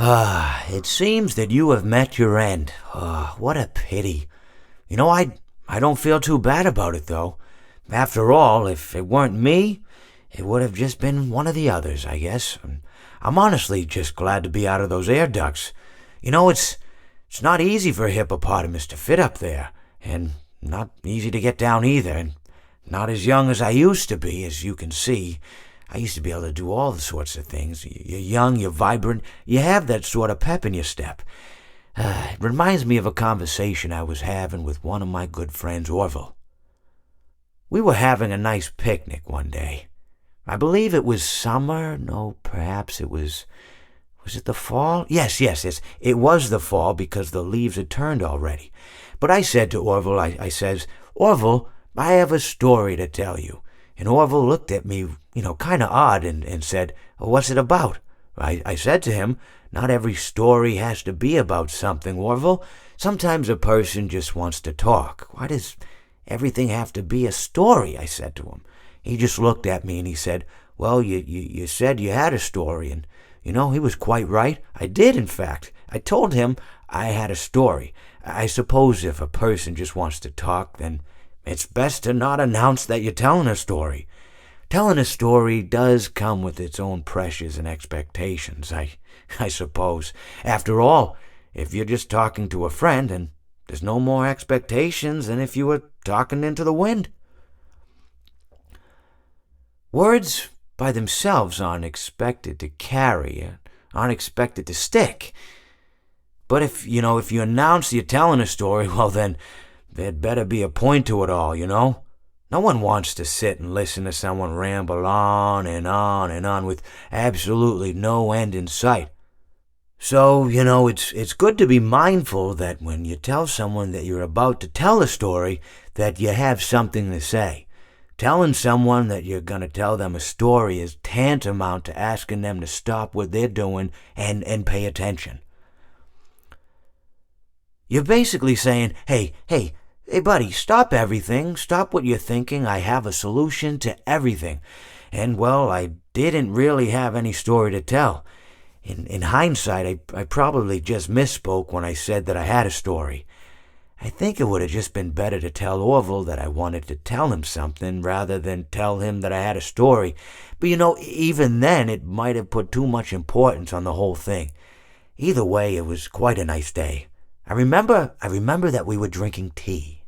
It seems that you have met your end. What a pity. I don't feel too bad about it, though. After all, if it weren't me, it would have just been one of the others, I guess. I'm honestly just glad to be out of those air ducts. It's not easy for a hippopotamus to fit up there, and not easy to get down either, and not as young as I used to be, as you can see. I used to be able to do all sorts of things. You're young, you're vibrant, you have that sort of pep in your step. It reminds me of a conversation I was having with one of my good friends, Orville. We were having a nice picnic one day. I believe it was summer. No, perhaps it was... Was it the fall? Yes. It was the fall because the leaves had turned already. But I said to Orville, I says, Orville, I have a story to tell you. And Orville looked at me, kind of odd and said, what's it about? I said to him, not every story has to be about something, Orville. Sometimes a person just wants to talk. Why does everything have to be a story? I said to him. He just looked at me and he said, well, you said you had a story, and he was quite right. I did, in fact. I told him I had a story. I suppose if a person just wants to talk, then it's best to not announce that you're telling a story. Telling a story does come with its own pressures and expectations, I suppose. After all, if you're just talking to a friend, then there's no more expectations than if you were talking into the wind. Words by themselves aren't expected to carry, aren't expected to stick. But if you announce you're telling a story, well then, there'd better be a point to it all, No one wants to sit and listen to someone ramble on and on and on with absolutely no end in sight. So, it's good to be mindful that when you tell someone that you're about to tell a story, that you have something to say. Telling someone that you're going to tell them a story is tantamount to asking them to stop what they're doing and pay attention. You're basically saying, hey, buddy, stop everything. Stop what you're thinking. I have a solution to everything. And, well, I didn't really have any story to tell. In hindsight, I probably just misspoke when I said that I had a story. I think it would have just been better to tell Orville that I wanted to tell him something rather than tell him that I had a story. But even then, it might have put too much importance on the whole thing. Either way, it was quite a nice day. I remember that we were drinking tea.